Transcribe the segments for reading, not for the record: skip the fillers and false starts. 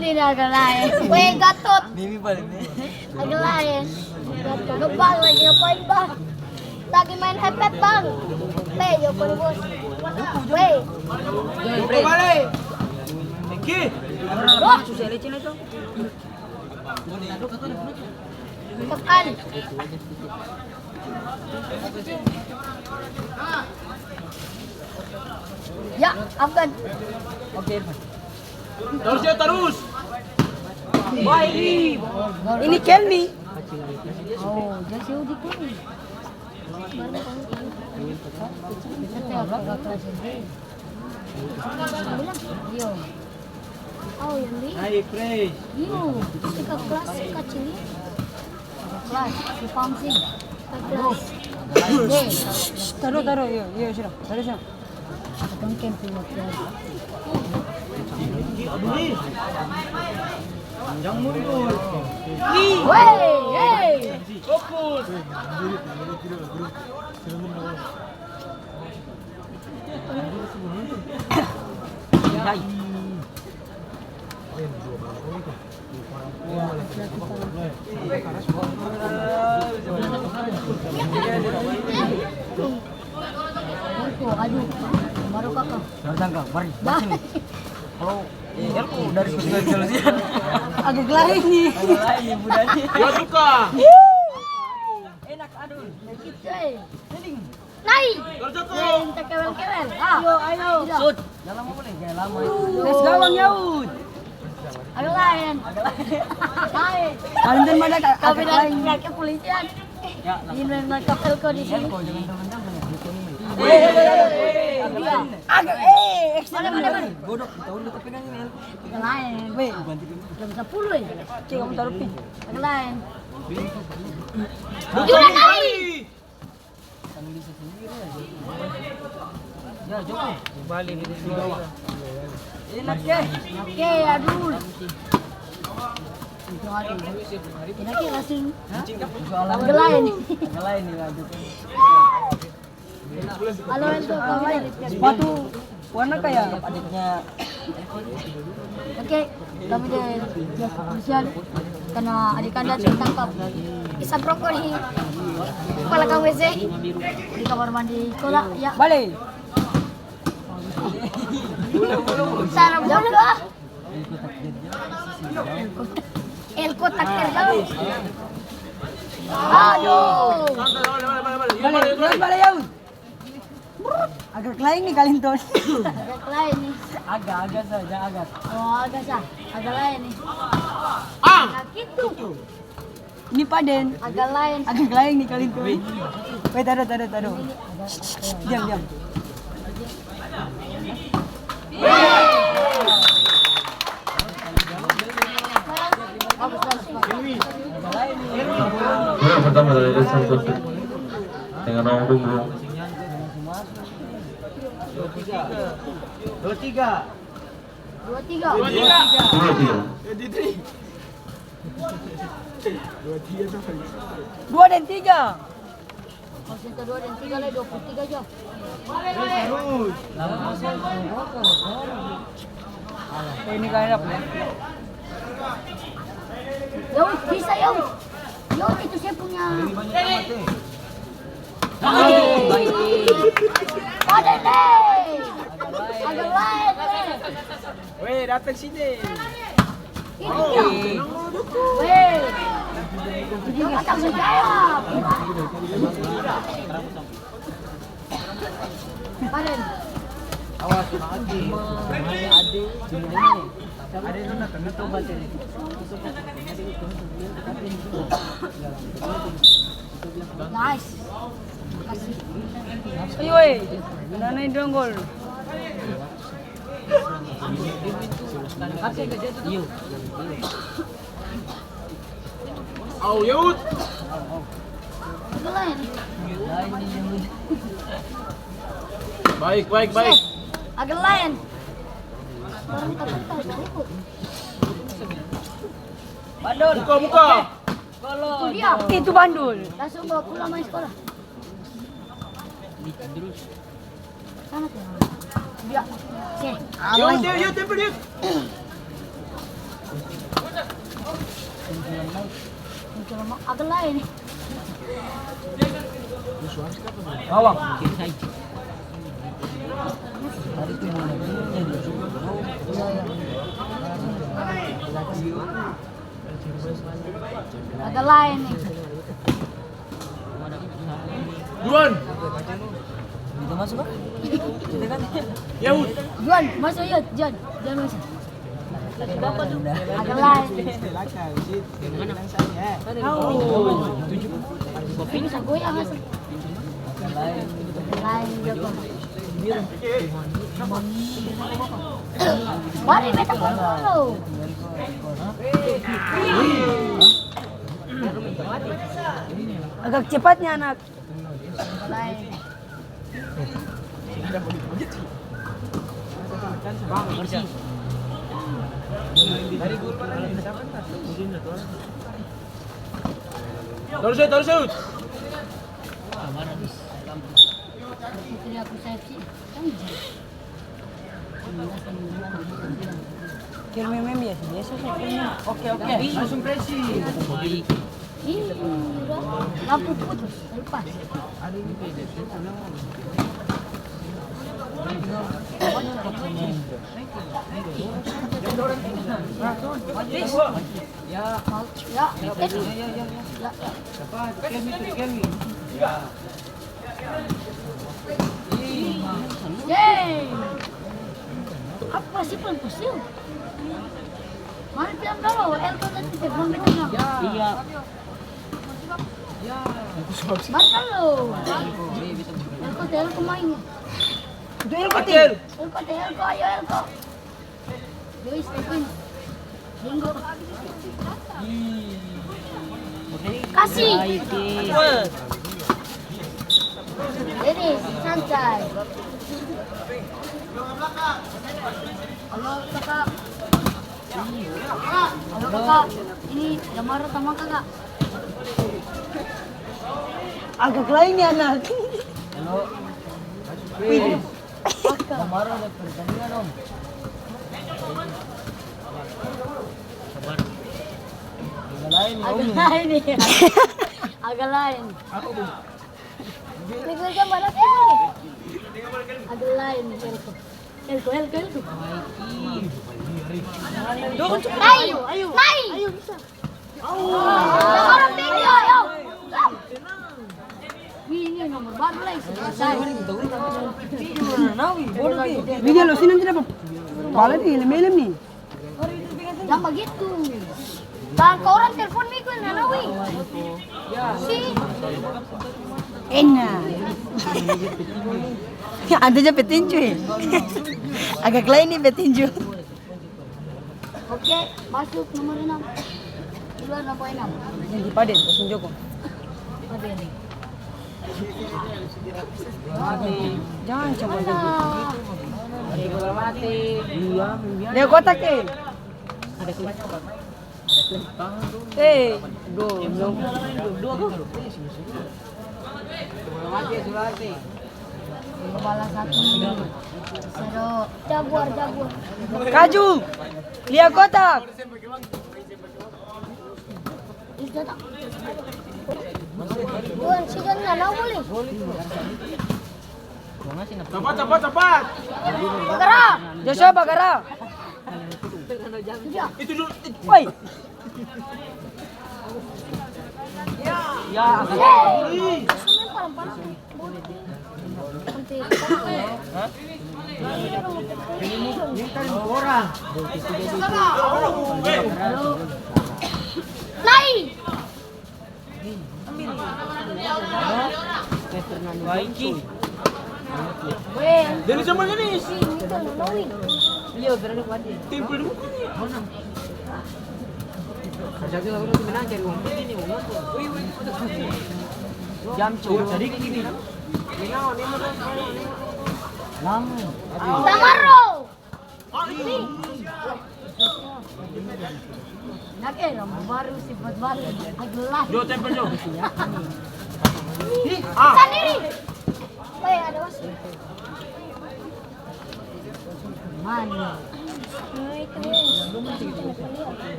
din agak lain. Weh Gatot. Mimi balik nih. Agak lain. Gatot kebal lagi ngapain bang? Lagi main hepet bang. Weh, Joko nih bos. Weh. Joko balik. Miki. Wah. Susah licin itu. Tekan. Ya, Afgan. Oke. Terus ya terus. Wah ini Kelmi. Oh, jadi udah kuning. Yo. Oh, yang ini. Hai, fresh. Yo, kita kelas kecil. Kelas, si Pamsi. Kelas. Taruh, iya sudah. Taruh sana. Akan camping waktu. Panjang mundur. Wey, Fokus. Hai. Aduh, baru kakak. Datang kak, mari. Dah. Kalau aku dari solusian. Agak lain nih. Agak lain nih budanya. Ya suka. Enak aduh. Naik. Terus Joko. Minta kewel-kewel. Ah. Ayo. Tidak. Sud. Jangan lama boleh, jangan lama. Let's gawang Yaud. Agak lain. Lain. Kalian mana kak? Kau bilang pihak kepolisian. Ya, Ini nangkap Elko di sini. kau jangan teman-teman. Agak mana? Godok, tahu lu pegang ini. Agak lain. Weh, Jam 10 ya. cek kamu taruh pin. Agak lain. Sudah naik. Kan bisa sendiri aja. Ya, Joko. Balik di bawah. Enak ya. Oke, aduh. Itu aduh. Enak ya langsung. Agak lain. Agak lain nih lanjut. Halo Elko, kawai. Sepatu warna kayak adiknya. Oke, kami dari pihak kepolisian karena adik anda tertangkap isap rokok di kepala KWC di kamar mandi sekolah. Ya, Balik. salam Joko. Elko takdir kau. Aduh. Balik Yaud. Agak lain nih kalian tuh. Agak lain nih. Agak saja agak. Oh, agak sah. Agak lain nih. Ah. Agak gitu. Ini Paden. Agak lain. Agak lain nih kalian tuh. Wait, taruh. Diam. Juara pertama dari Desa Kopi dengan nomor punggung 23. 2 dan 3. Maksudnya 2 dan 3 lah 23 aja. Terus. Oh, ini kalian dapat. Yo, bisa yo. Yo, itu saya punya. Baik. Ada nih. Agak lain nih. Weh, datang sini. Ini dia. Weh. Jadi nggak tanggung jawab. Paden. Awas, Adi. Ada itu nak kami coba cari. Nice. Kasih. Ayo, weh. Nanai donggol. Iyo. Au Yud. Agak lain. Baik. Agak lain. Orang takut ikut. Bandul. Buka. Itu dia. Itu bandul. Langsung bawa pulang main sekolah. Sana tuh. Dia. Sih. Yud, tempel Yud. agak lain. Bawang. Agak lain nih. Buruan. Kita masuk kan? Kita kan? Yaud. Juan, masuk yuk, Juan. Juan masuk. Agak lain. Ini bisa goyang masuk. Lain Joko. Mari beta dulu. Agak cepatnya anak. Lain. Terus shoot, terus shoot. Putri aku safety. Kirim meme ya, biasa sih. Oke. Langsung pressing. Ih, udah. Lampu putus, lepas. Ya, Yeay. Apa sih pusing? Mari bilang dulu, Elko nanti belum ditengah. Iya. Mari dulu. Elko main. Itu Elko Acel. Elko, ayo Elko. Luis, Elvin. Bingo. Kasih. Ini santai. Halo kakak. Halo kakak. Ini gambar sama kakak. Agak lain ya anak. Agak lain nih. Agak lain. Minggu gambar apa ini? Agak lain Elko. Elko. Ayo. Ayo bisa. Orang video, ayo. Ini nomor baru lagi. Video lo sini nanti dapat. Bala nih, lem nih. Jangan begitu. Dan kau orang telepon Miko Nanawi. Si. Enak. Ya, ada aja petinju ya. Agak lain nih petinju. Oke, masuk nomor 6. Keluar nomor 6. Yang di Paden, Bosun Joko. Ada ini. Jangan coba gitu. mati. Dia kotak eh. Kepala satu. Seru. Jaguar. Kaju. Lihat kotak. Itu tak. Bukan sih kan nggak boleh. Cepat. Bagara. Joshua Bagara. Itu dulu. Woi. Naik. Dari zaman ini. Timpul dulu. Jam jadi gini. Tamaro. Nak rambut baru sifat baru. Agelah. Jo tempel Jo. Sendiri. Woi, ada wasit. Mana?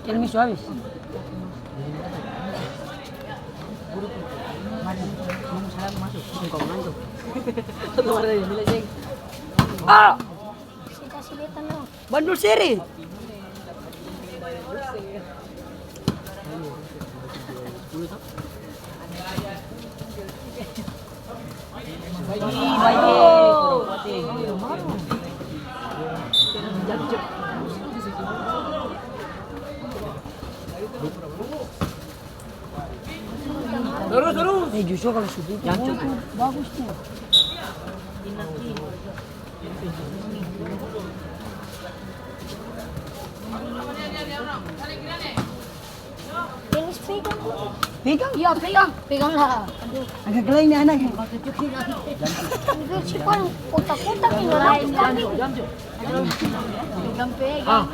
Kian misu habis. Ah, Si kasih dia tenang. bandul siri. Terus, terus. Justru kalau sudut bagus tuh. Tenis pegang. Pegang. Iya pegang. Pegang lah. Aduh. Agak gelai nih anak. Itu cipan kotak-kotak ini lain kali. Pegang pegang.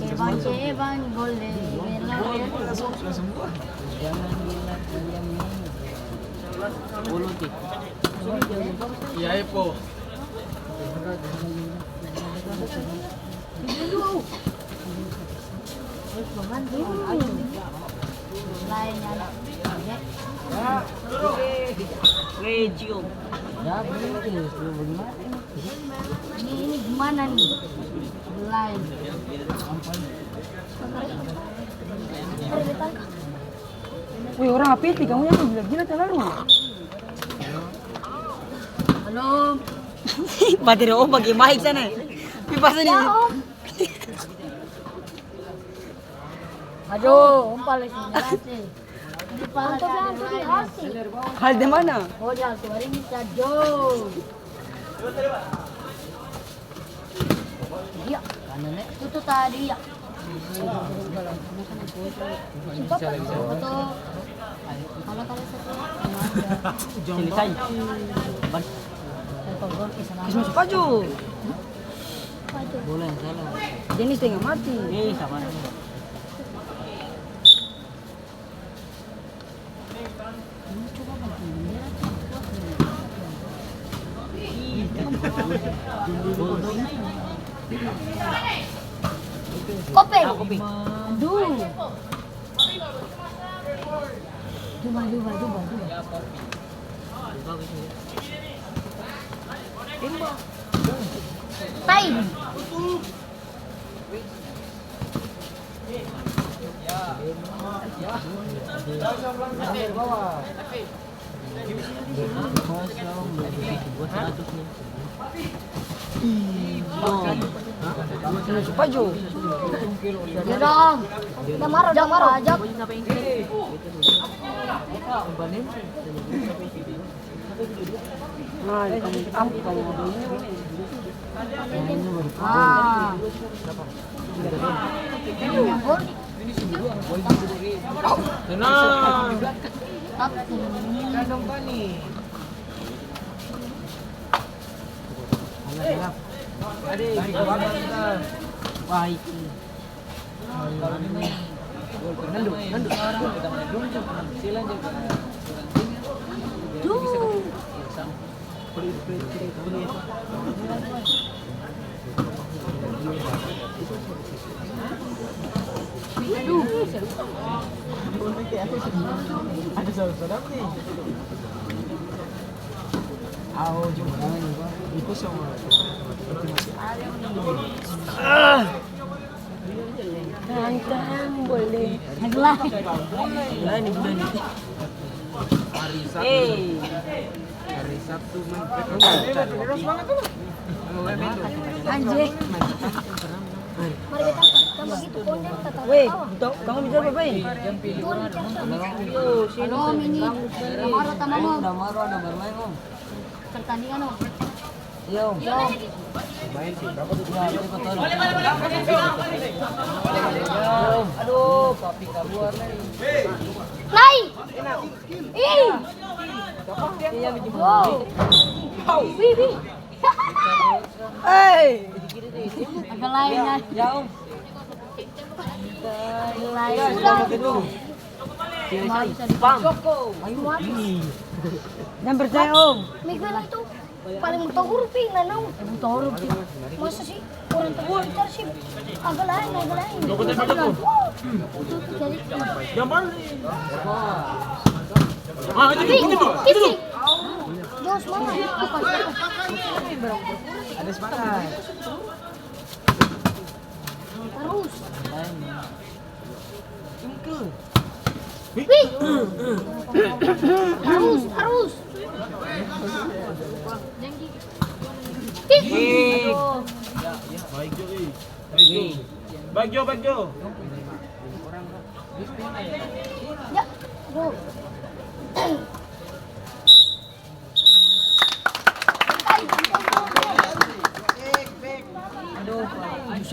Ceban boleh. Iya, po. Ini gimana nih? Lain. Wih, orang apa itu? Kamu yang gila-gila terlalu. Halo. Baterai om pakai mic sana. Pipas ini. Aduh, umpal lagi nasi. Anto di hati. Hal di mana? Oh, di hati. Hari ini saja. Iya, kanan itu tadi ya. Foto. Kalau satu. Selesai. Kisah sepaju. Boleh salah. Jenis tengah mati. Sama. Kopi. Aduh. Coba. Time. Sepaju. Ya dong. Udah marah ajak. Nah, Ah. Tenang. Ada saudara nih. Itu sama. Tantang boleh. Adalah. Ini bulan ini. Hari Sabtu. Hari Sabtu Terus banget tuh. Anjing. Mari kita tambah gitu kondem tetap. Weh, kamu bicara apa ini? Halo, Mini. Namaro tamamo. Damaro ada bermain om. Pertandingan om. Yo. Yo. Aduh, papi keluar nih. Nai. Ih. Wow. Wih. Hey. Agak lain ya. Jauh. Lain Ya, sudah. gitu. Malah bisa dipang. Jangan percaya om. Miguel itu paling buta huruf nanau buta huruf masa sih orang tua bicara sih agak lain Kau tembak aku. itu jadi Gambar nih. Ah, itu gitu. kisi Jos mana bukan Ada semangat. terus Cungkul. wih harus Ih, Baik Jo. Baik Jo. ya, go.